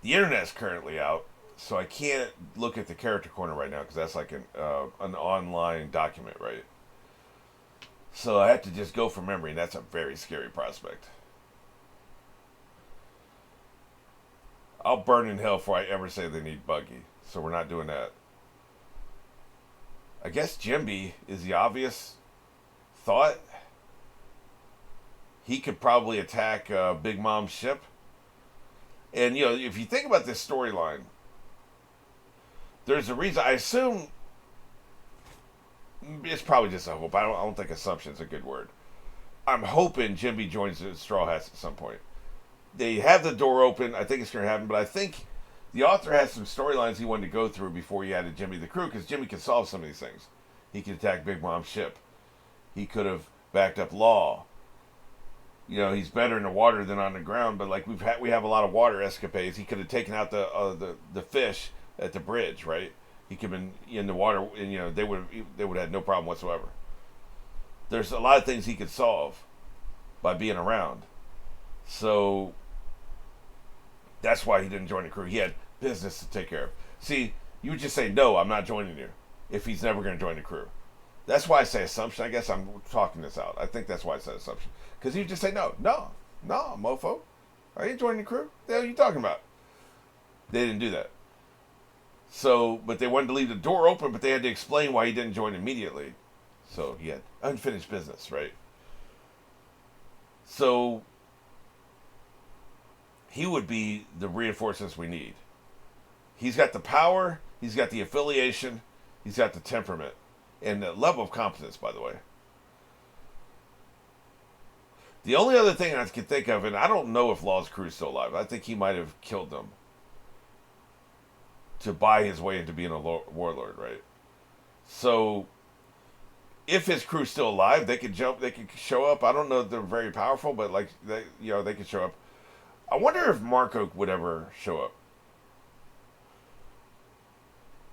The internet's currently out, so I can't look at the character corner right now because that's like an online document, right? So I have to just go from memory, and that's a very scary prospect. I'll burn in hell before I ever say they need Buggy, so we're not doing that. I guess Jimby is the obvious thought. He could probably attack Big Mom's ship. And, you know, if you think about this storyline, there's a reason. I assume it's probably just a hope. I don't think assumption is a good word. I'm hoping Jimby joins the Straw Hats at some point. They have the door open. I think it's going to happen, but I think the author has some storylines he wanted to go through before he added Jimmy the crew, because Jimmy can solve some of these things. He could attack Big Mom's ship. He could have backed up Law. You know, he's better in the water than on the ground, but like we have a lot of water escapades. He could have taken out the fish at the bridge, right? He could have been in the water, and you know they would have had no problem whatsoever. There's a lot of things he could solve by being around. So that's why he didn't join the crew. He had business to take care of. See, you would just say, no, I'm not joining you if he's never going to join the crew. That's why I say assumption. I guess I'm talking this out. I think that's why I said assumption. Because you just say, no, mofo. I ain't joining the crew. What the hell are you talking about? They didn't do that. So, but they wanted to leave the door open, but they had to explain why he didn't join immediately. So he had unfinished business, right? So he would be the reinforcements we need. He's got the power, he's got the affiliation, he's got the temperament, and the level of competence, by the way. The only other thing I can think of, and I don't know if Law's crew is still alive, I think he might have killed them to buy his way into being a warlord, right? So, if his crew's still alive, they could jump, they could show up. I don't know if they're very powerful, but like they could show up. I wonder if Marco would ever show up.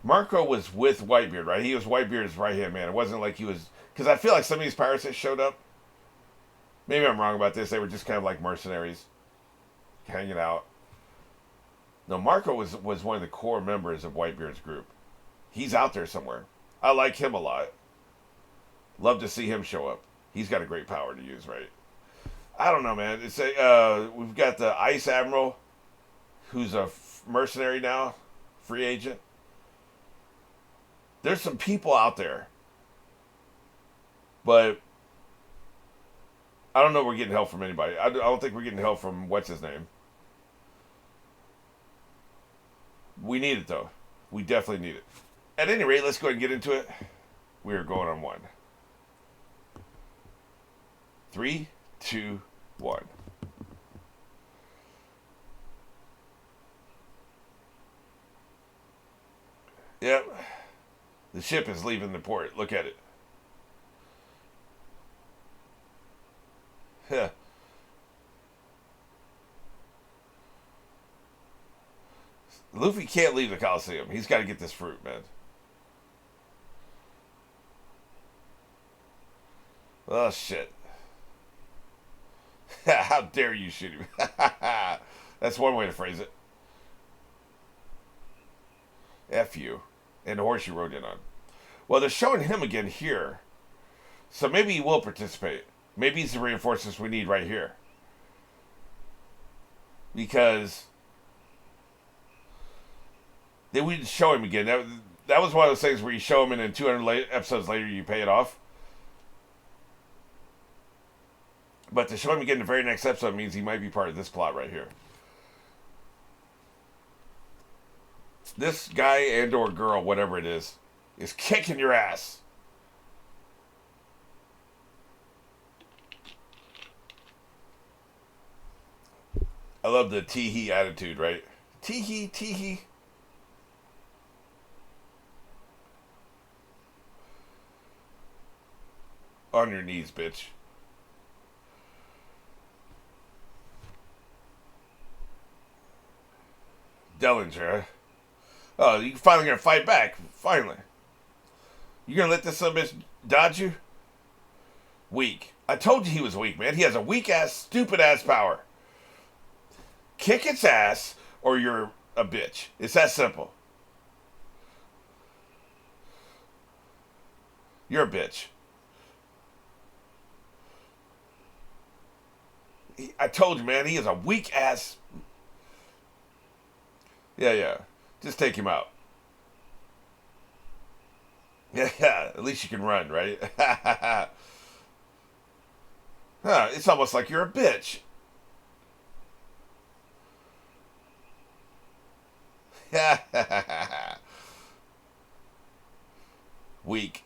Marco was with Whitebeard, right? He was Whitebeard's right hand man. It wasn't like he was, because I feel like some of these pirates that showed up, maybe I'm wrong about this, they were just kind of like mercenaries, hanging out. No, Marco was one of the core members of Whitebeard's group. He's out there somewhere. I like him a lot. Love to see him show up. He's got a great power to use, right? I don't know, man. It's we've got the Ice Admiral, who's a mercenary now, free agent. There's some people out there, but I don't know if we're getting help from anybody. I don't think we're getting help from what's his name. We need it though. We definitely need it. At any rate, let's go ahead and get into it. We are going on one. 3, 2, 1. Yep. The ship is leaving the port. Look at it. Huh. Luffy can't leave the Coliseum. He's got to get this fruit, man. Oh, shit. How dare you shoot him? That's one way to phrase it. F you. And the horse you rode in on. Well, they're showing him again here. So maybe he will participate. Maybe he's the reinforcements we need right here. Because they wouldn't show him again. That was one of those things where you show him and then 200 episodes later you pay it off. But to show him again in the very next episode means he might be part of this plot right here. This guy and or girl, whatever it is kicking your ass. I love the tee-hee attitude, right? Tee-hee, tee-hee. On your knees, bitch. Dellinger, huh? Oh, you finally gonna fight back. Finally. You gonna let this son of a bitch dodge you? Weak. I told you he was weak, man. He has a weak ass, stupid ass power. Kick its ass, or your a bitch. It's that simple. You're a bitch. I told you, man, he is a weak ass. Yeah. Just take him out. Yeah, at least you can run, right? It's almost like you're a bitch. Weak.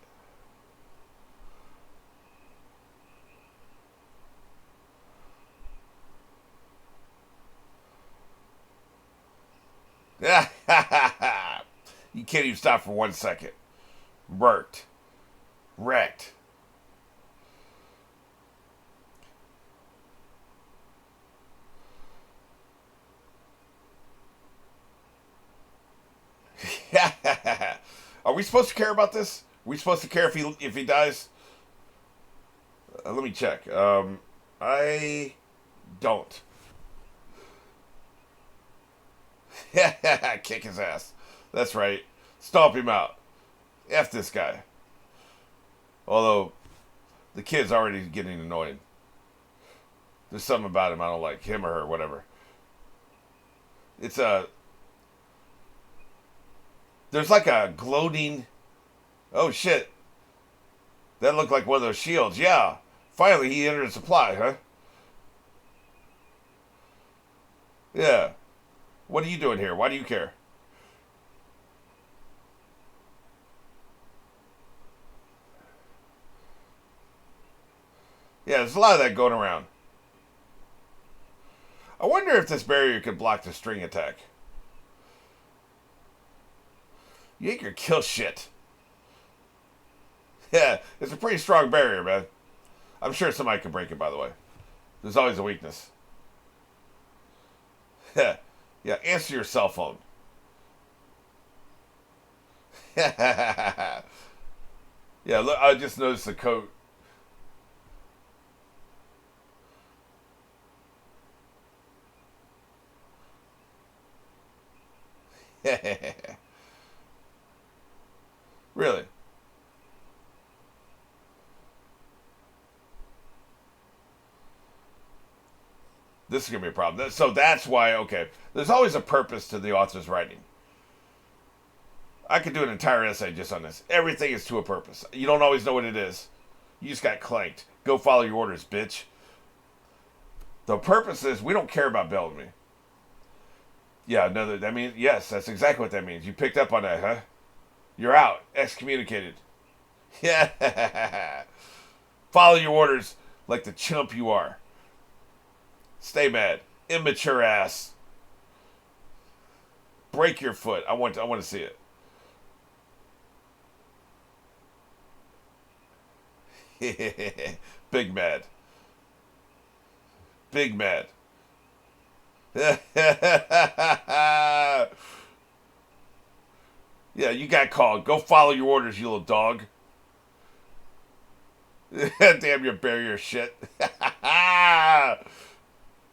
You can't even stop for 1 second. Wrecked. Are we supposed to care about this? Are we supposed to care if he dies? Let me check. I don't. Kick his ass. That's right. Stomp him out. F this guy. Although, the kid's already getting annoying. There's something about him I don't like. Him or her, whatever. It's a... There's like a gloating... Oh, shit. That looked like one of those shields. Yeah. Finally, he entered a supply, huh? Yeah. What are you doing here? Why do you care? Yeah, there's a lot of that going around. I wonder if this barrier could block the string attack. You ain't gonna kill shit. Yeah, it's a pretty strong barrier, man. I'm sure somebody could break it, by the way. There's always a weakness. Yeah, answer your cell phone. Yeah, look, I just noticed the coat. Really? This is going to be a problem. So that's why, okay, there's always a purpose to the author's writing. I could do an entire essay just on this. Everything is to a purpose. You don't always know what it is. You just got clanked. Go follow your orders, bitch. The purpose is we don't care about Bellamy. Yeah, no, that means, yes, that's exactly what that means. You picked up on that, huh? You're out. Excommunicated. Yeah. Follow your orders like the chump you are. Stay mad. Immature ass. Break your foot. I want to see it. Big mad. Big mad. Yeah, you got called. Go follow your orders, you little dog. Damn your barrier shit.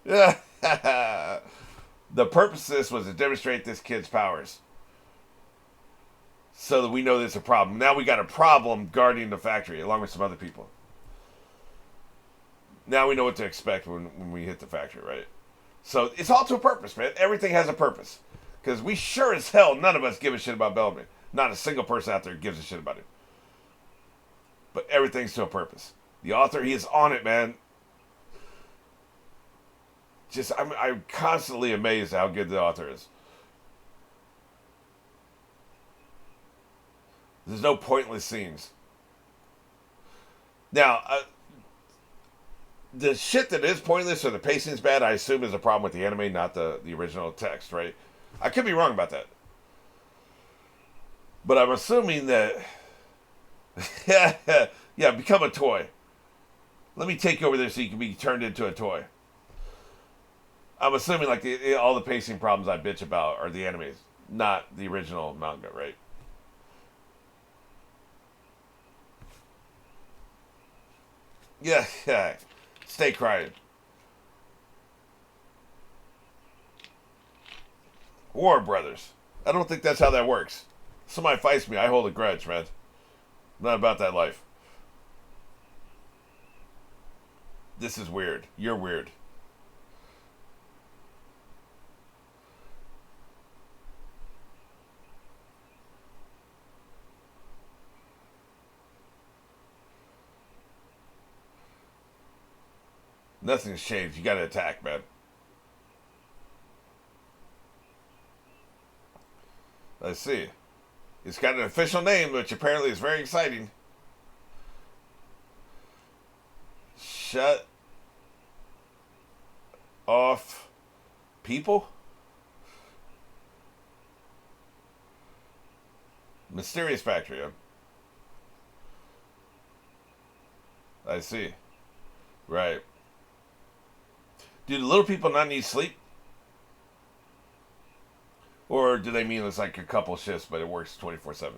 The purpose of this was to demonstrate this kid's powers. So that we know there's a problem. Now we got a problem guarding the factory, along with some other people. Now we know what to expect when we hit the factory, right? So it's all to a purpose, man. Everything has a purpose. Because we sure as hell, none of us give a shit about Bellamy. Not a single person out there gives a shit about him. But everything's to a purpose. The author, he is on it, man. Just, I'm constantly amazed at how good the author is. There's no pointless scenes. Now, the shit that is pointless or the pacing's bad, I assume is a problem with the anime, not the original text, right? I could be wrong about that. But I'm assuming that... yeah, become a toy. Let me take you over there so you can be turned into a toy. I'm assuming like all the pacing problems I bitch about are the animes, not the original manga, right? Yeah. Stay crying. War brothers. I don't think that's how that works. Somebody fights me, I hold a grudge, man. I'm not about that life. This is weird. You're weird. Nothing's changed. You gotta attack, man. Let's see. It's got an official name, which apparently is very exciting. Shut off people? Mysterious factory, huh? I see. Right. Do the little people not need sleep? Or do they mean it's like a couple shifts, but it works 24/7?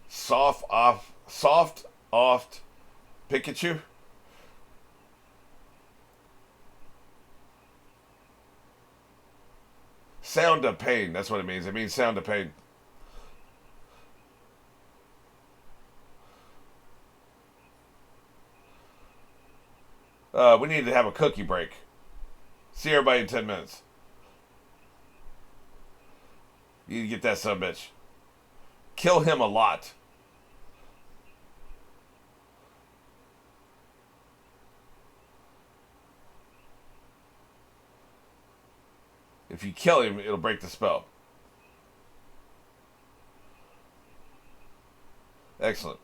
Soft off Pikachu. Sound of pain. That's what it means. It means sound of pain. We need to have a cookie break. See everybody in 10 minutes. You need to get that son of a bitch. Kill him a lot. If you kill him, it'll break the spell. Excellent.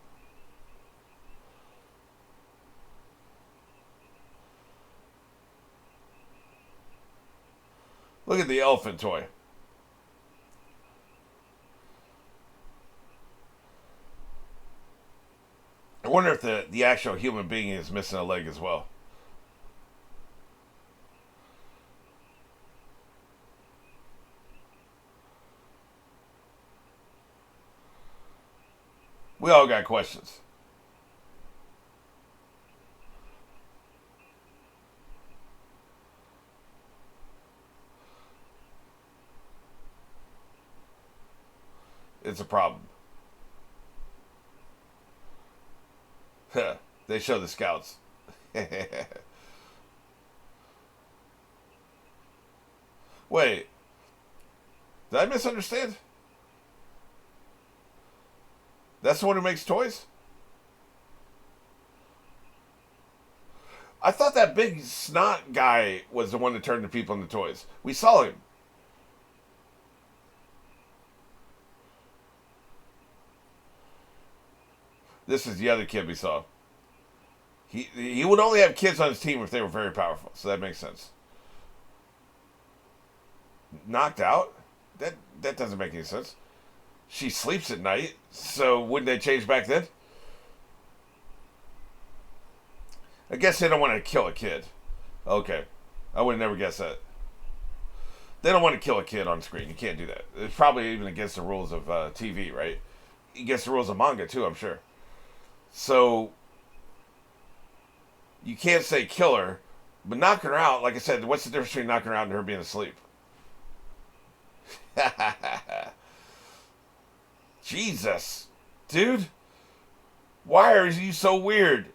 Look at the elephant toy. I wonder if the actual human being is missing a leg as well. We all got questions. It's a problem. They show the scouts. Wait, did I misunderstand? That's the one who makes toys? I thought that big snot guy was the one that turned the people into toys. We saw him. This is the other kid we saw. He would only have kids on his team if they were very powerful, so that makes sense. Knocked out? That doesn't make any sense. She sleeps at night, so wouldn't they change back then? I guess they don't want to kill a kid. Okay. I would never guess that. They don't want to kill a kid on screen. You can't do that. It's probably even against the rules of TV, right? Against the rules of manga, too, I'm sure. So, you can't say kill her, but knocking her out, like I said, what's the difference between knocking her out and her being asleep? Jesus. Dude. Why are you so weird?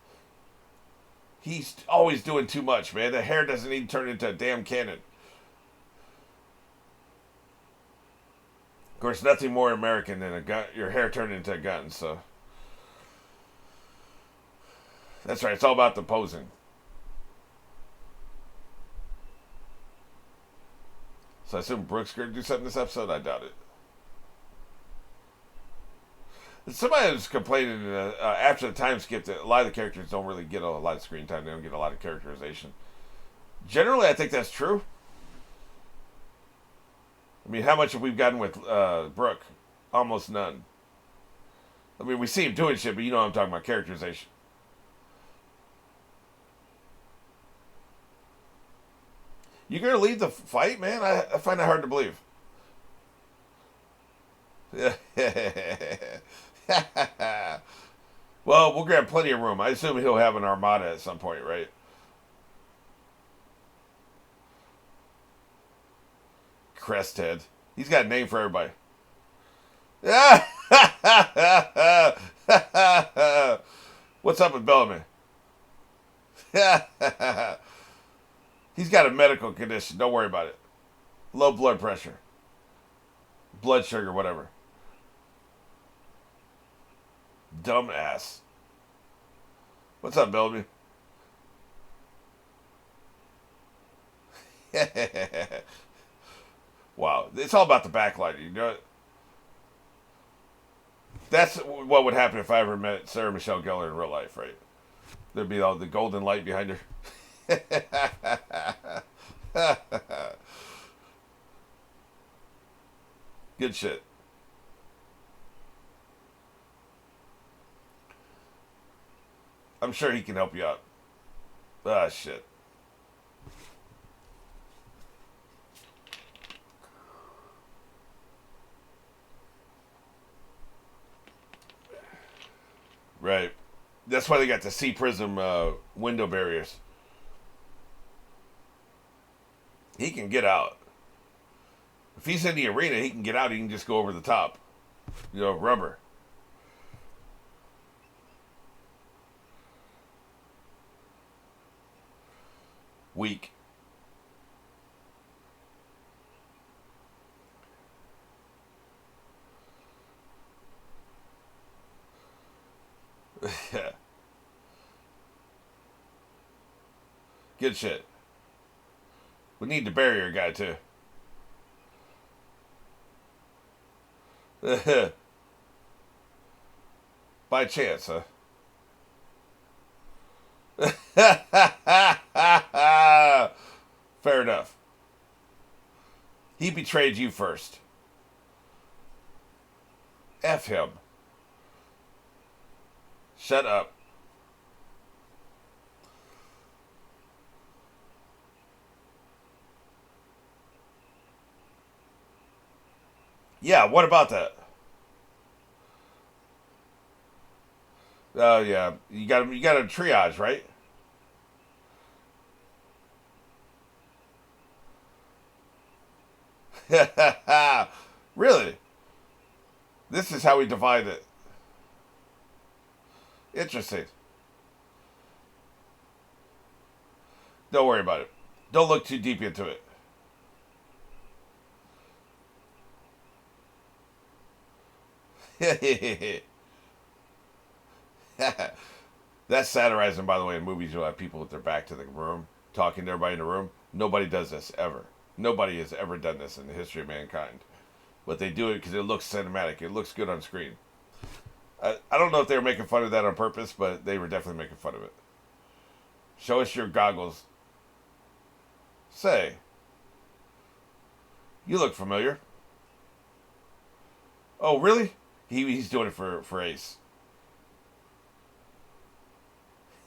He's always doing too much, man. The hair doesn't need to turn into a damn cannon. Of course, nothing more American than a gun, your hair turned into a gun, so. That's right, it's all about the posing. So I assume Brooke's going to do something this episode? I doubt it. Somebody was complaining after the time skip that a lot of the characters don't really get a lot of screen time. They don't get a lot of characterization. Generally, I think that's true. I mean, how much have we gotten with Brooke? Almost none. I mean, we see him doing shit, but you know what I'm talking about, characterization. You gonna leave the fight, man? I find that hard to believe. Well, we'll grab plenty of room. I assume he'll have an armada at some point, right? Cresthead. He's got a name for everybody. What's up with Bellamy? He's got a medical condition. Don't worry about it. Low blood pressure. Blood sugar, whatever. Dumbass. What's up, Bellamy? Wow. It's all about the backlighting, you know? That's what would happen if I ever met Sarah Michelle Gellar in real life, right? There'd be all the golden light behind her. Good shit. I'm sure he can help you out. Ah, shit. Right. That's why they got the C prism window barriers. He can get out. If he's in the arena, he can get out. He can just go over the top. You know, rubber. Weak. Good shit. We need the barrier guy too. By chance, huh? Fair enough. He betrayed you first. F him. Shut up. Yeah, what about that? Oh yeah, you got a triage, right? Really? This is how we divide it. Interesting. Don't worry about it. Don't look too deep into it. That's satirizing, by the way. In movies, you'll have people with their back to the room, talking to everybody in the room. Nobody does this, ever. Nobody has ever done this in the history of mankind. But they do it because it looks cinematic. It looks good on screen. I don't know if they were making fun of that on purpose, but they were definitely making fun of it. Show us your goggles. Say, you look familiar. Oh, really? He's doing it for Ace.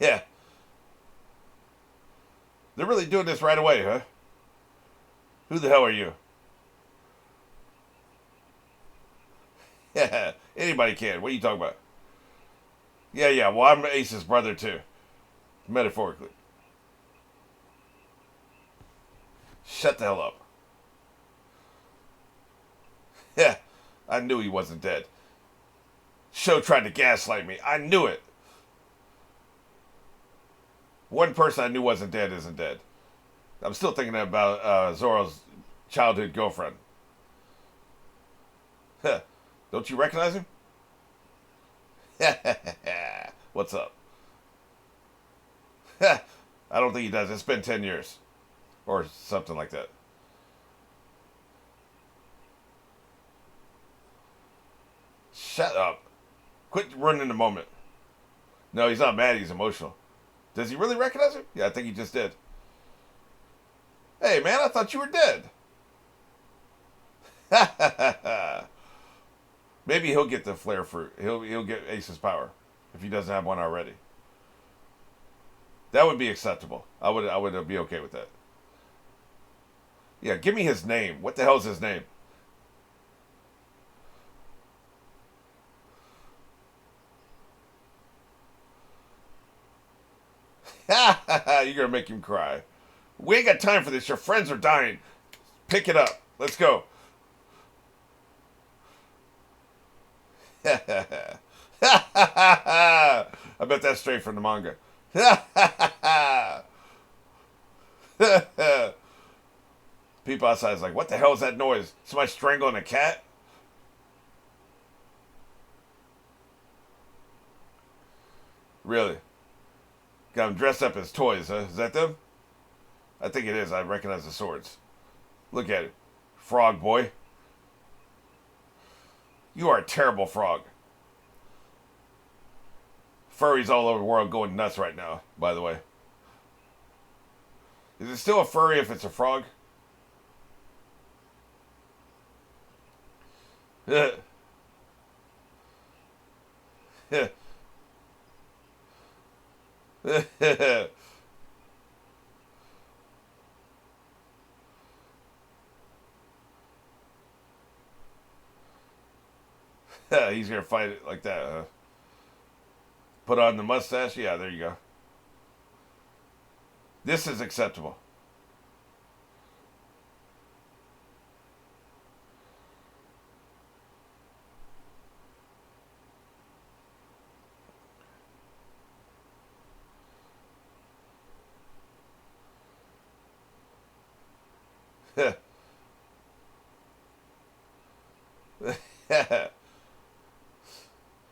Yeah. They're really doing this right away, huh? Who the hell are you? Yeah, anybody can. What are you talking about? Yeah. Well, I'm Ace's brother, too. Metaphorically. Shut the hell up. Yeah, I knew he wasn't dead. Show tried to gaslight me. I knew it. One person I knew wasn't dead isn't dead. I'm still thinking about Zoro's childhood girlfriend. Huh. Don't you recognize him? What's up? I don't think he does. It's been 10 years. Or something like that. Shut up. Quit running the moment. No, he's not mad. He's emotional. Does he really recognize him? Yeah, I think he just did. Hey, man, I thought you were dead. Maybe he'll get the flare fruit. He'll get Ace's power if he doesn't have one already. That would be acceptable. I would be okay with that. Yeah, give me his name. What the hell is his name? You're gonna make him cry. We ain't got time for this. Your friends are dying. Pick it up. Let's go. I bet that's straight from the manga. People outside is like, what the hell is that noise? Somebody strangling a cat? Really? Got them dressed up as toys, huh? Is that them? I think it is. I recognize the swords. Look at it. Frog boy. You are a terrible frog. Furries all over the world going nuts right now, by the way. Is it still a furry if it's a frog? He's gonna fight it like that, huh? Put on the mustache? Yeah, there you go. This is acceptable.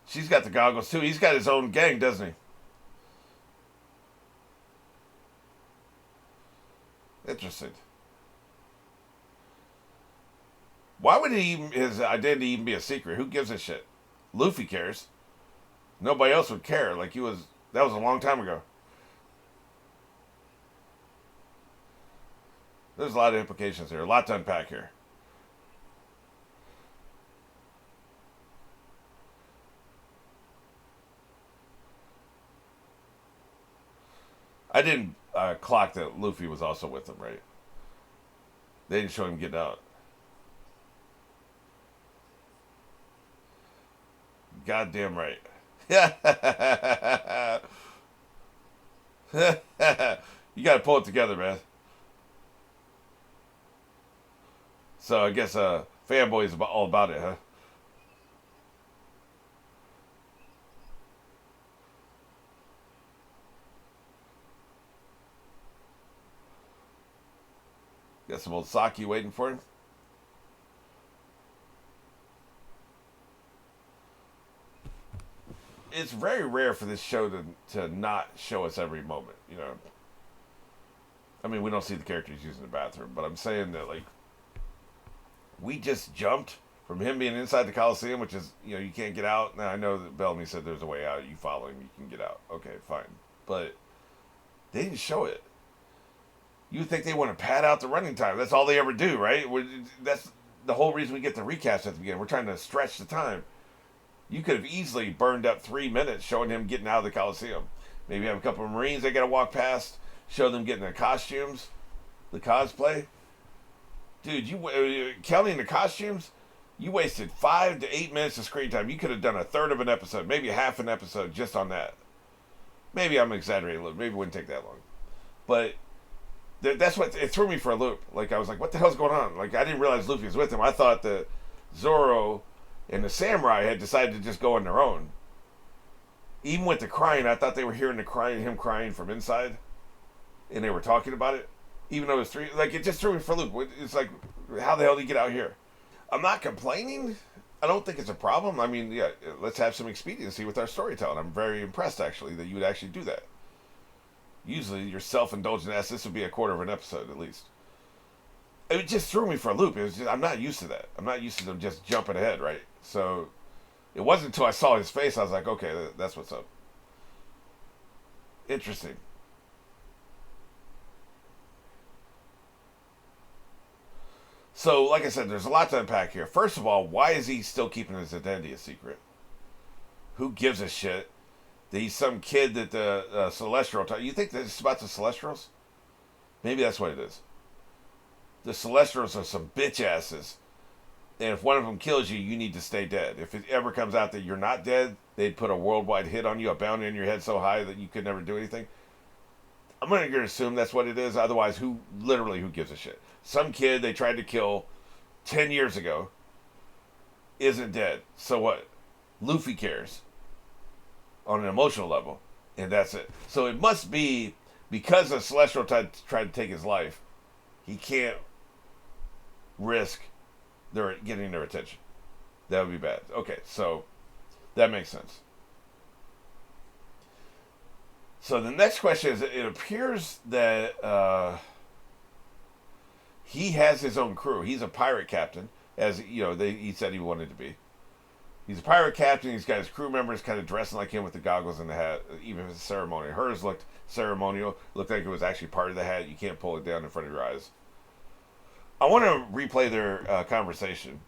She's got the goggles too. He's got his own gang, doesn't he? Interesting. Why would his identity even be a secret? Who gives a shit? Luffy cares. Nobody else would care. Like that was a long time ago. There's a lot of implications here. A lot to unpack here. I didn't clock that Luffy was also with them, right? They didn't show him getting out. Goddamn right. You gotta pull it together, man. So I guess fanboy is all about it, huh? Got some old sake waiting for him. It's very rare for this show to not show us every moment, you know. I mean, we don't see the characters using the bathroom, but I'm saying that, like, we just jumped from him being inside the Coliseum, which is, you know, you can't get out. Now, I know that Bellamy said there's a way out. You follow him, you can get out. Okay, fine. But they didn't show it. You would think they want to pad out the running time. That's all they ever do, right? That's the whole reason we get the recaps at the beginning. We're trying to stretch the time. You could have easily burned up 3 minutes showing him getting out of the Coliseum. Maybe have a couple of Marines they got to walk past, show them getting the costumes, the cosplay. Dude, you counting the costumes, you wasted 5 to 8 minutes of screen time. You could have done a third of an episode, maybe half an episode just on that. Maybe I'm exaggerating a little. Maybe it wouldn't take that long. But that's what it threw me for a loop. Like, I was like, what the hell's going on? Like, I didn't realize Luffy was with him. I thought that Zoro and the samurai had decided to just go on their own. Even with the crying, I thought they were hearing him crying from inside, and they were talking about it. Even though it was three, like, it just threw me for a loop. It's like, how the hell did he get out here? I'm not complaining. I don't think it's a problem. I mean, yeah, let's have some expediency with our storytelling. I'm very impressed, actually, that you would actually do that. Usually, your self-indulgent ass, this would be a quarter of an episode at least. It just threw me for a loop. It was just, I'm not used to that. I'm not used to them just jumping ahead, right? So it wasn't until I saw his face I was like, okay, that's what's up. Interesting. So, like I said, there's a lot to unpack here. First of all, why is he still keeping his identity a secret? Who gives a shit that he's some kid that the Celestial... You think that it's about the Celestials? Maybe that's what it is. The Celestials are some bitch asses. And if one of them kills you, you need to stay dead. If it ever comes out that you're not dead, they'd put a worldwide hit on you, a bounty on your head so high that you could never do anything. I'm going to assume that's what it is. Otherwise, who gives a shit? Some kid they tried to kill 10 years ago isn't dead. So what? Luffy cares on an emotional level, and that's it. So it must be because a Celestial tried to take his life, he can't risk getting their attention. That would be bad. Okay, so that makes sense. So the next question is, it appears that he has his own crew. He's a pirate captain, as you know, he said he wanted to be. He's a pirate captain. He's got his crew members kind of dressing like him with the goggles and the hat, even if it's ceremonial. Hers looked ceremonial. Looked like it was actually part of the hat. You can't pull it down in front of your eyes. I want to replay their conversation.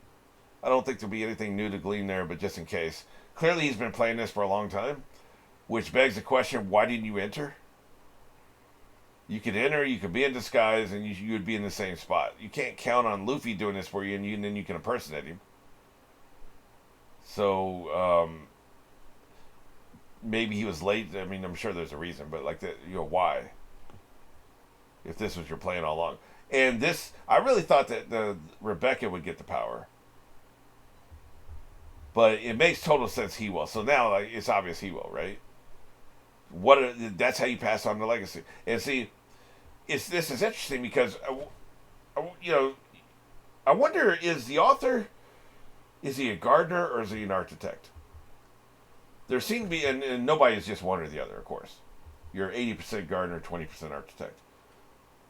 I don't think there'll be anything new to glean there, but just in case. Clearly he's been playing this for a long time, which begs the question, why didn't you enter? You could enter, you could be in disguise, and you would be in the same spot. You can't count on Luffy doing this for you, and then you can impersonate him. So, maybe he was late. I mean, I'm sure there's a reason, but like that, why? If this was your plan all along. And this, I really thought that Rebecca would get the power. But it makes total sense he will. So now, like, it's obvious he will, right? That's how you pass on the legacy. And see, this is interesting because, I wonder, is the author, is he a gardener or is he an architect? There seem to be, and nobody is just one or the other, of course. You're 80% gardener, 20% architect.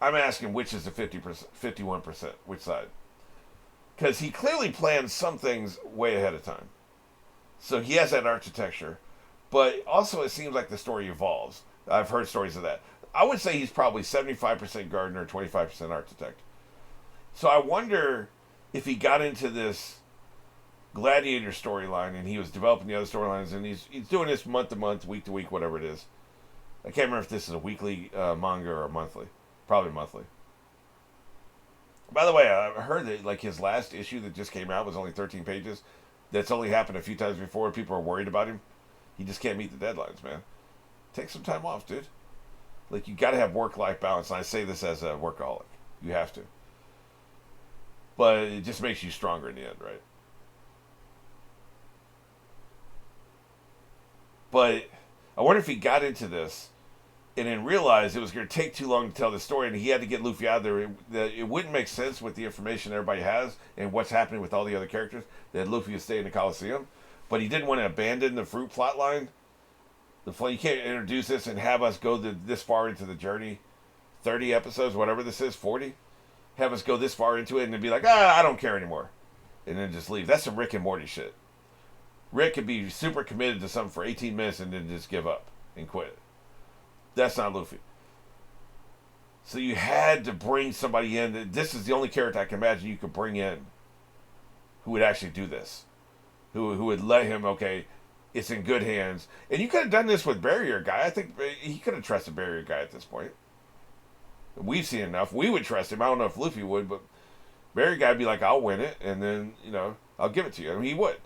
I'm asking which is the 50%, 51%, which side? Because he clearly plans some things way ahead of time. So he has that architecture. But also it seems like the story evolves. I've heard stories of that. I would say he's probably 75% gardener, 25% architect. So I wonder if he got into this Gladiator storyline and he was developing the other storylines, and he's doing this month to month, week to week, whatever it is. I can't remember if this is a weekly manga or a monthly. Probably monthly. By the way, I heard that like his last issue that just came out was only 13 pages. That's only happened a few times before. People are worried about him. He just can't meet the deadlines, man. Take some time off, dude. Like, you got to have work-life balance. And I say this as a workaholic. You have to. But it just makes you stronger in the end, right? But I wonder if he got into this and then realized it was going to take too long to tell the story, and he had to get Luffy out of there. It wouldn't make sense with the information everybody has and what's happening with all the other characters that Luffy would stay in the Coliseum. But he didn't want to abandon the fruit plot line. You can't introduce this and have us go this far into the journey. 30 episodes, whatever this is, 40. Have us go this far into it and then be like, I don't care anymore. And then just leave. That's some Rick and Morty shit. Rick could be super committed to something for 18 minutes and then just give up and quit. That's not Luffy. So you had to bring somebody in. This is the only character I can imagine you could bring in who would actually do this. Who would let him, okay, it's in good hands. And you could have done this with Barrier Guy. I think he could have trusted Barrier Guy at this point. We've seen enough. We would trust him. I don't know if Luffy would, but Barrier Guy would be like, I'll win it, and then, I'll give it to you. I mean, he would.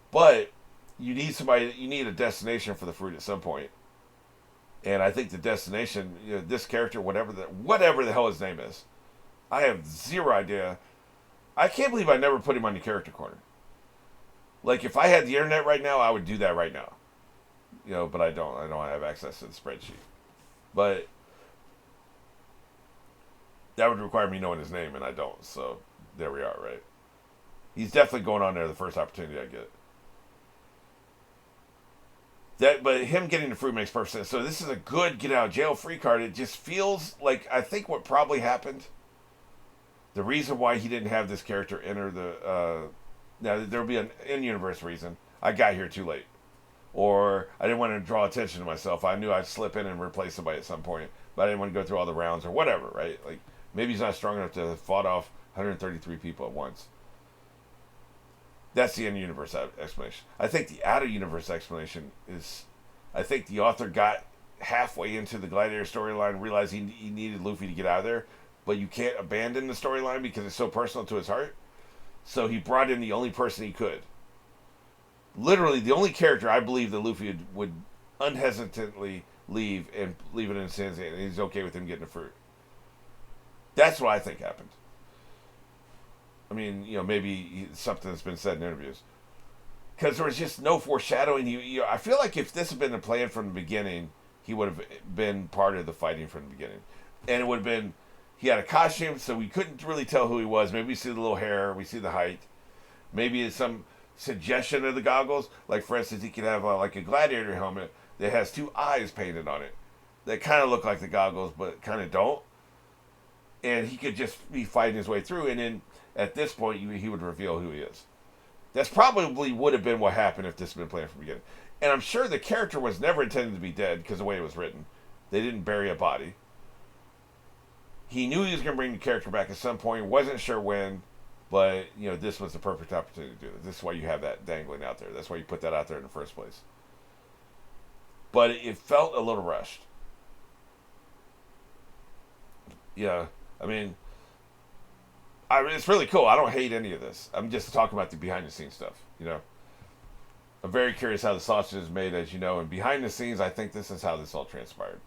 But you need a destination for the fruit at some point. And I think the destination, this character, whatever the hell his name is, I have zero idea. I can't believe I never put him on the character corner. Like, if I had the internet right now, I would do that right now. But I don't. I don't have access to the spreadsheet. But that would require me knowing his name, and I don't. So there we are, right? He's definitely going on there the first opportunity I get. But him getting the fruit makes perfect sense. So this is a good get out of jail free card. It just feels like, I think what probably happened, the reason why he didn't have this character enter the now there'll be an in-universe reason. I got here too late, or I didn't want to draw attention to myself. I knew I'd slip in and replace somebody at some point, but I didn't want to go through all the rounds or whatever, right? Like, maybe he's not strong enough to have fought off 133 people at once. That's the in-universe explanation. I think the out-of-universe explanation is, I think the author got halfway into the Gladiator storyline, realized he needed Luffy to get out of there, but you can't abandon the storyline because it's so personal to his heart. So he brought in the only person he could. Literally, the only character I believe that Luffy would unhesitantly leave and leave it in his hands, and he's okay with him getting the fruit. That's what I think happened. I mean, maybe something that's been said in interviews. Because there was just no foreshadowing. I feel like if this had been the plan from the beginning, he would have been part of the fighting from the beginning. And it would have been, he had a costume, so we couldn't really tell who he was. Maybe we see the little hair, we see the height. Maybe it's some suggestion of the goggles. Like, for instance, he could have like a gladiator helmet that has two eyes painted on it that kind of look like the goggles, but kind of don't. And he could just be fighting his way through, and then at this point, he would reveal who he is. That's probably would have been what happened if this had been planned from the beginning. And I'm sure the character was never intended to be dead because of the way it was written. They didn't bury a body. He knew he was going to bring the character back at some point. Wasn't sure when, but this was the perfect opportunity to do it. This is why you have that dangling out there. That's why you put that out there in the first place. But it felt a little rushed. Yeah, I mean, it's really cool. I don't hate any of this. I'm just talking about the behind the scenes stuff. I'm very curious how the sausage is made, as you know. And behind the scenes, I think this is how this all transpired.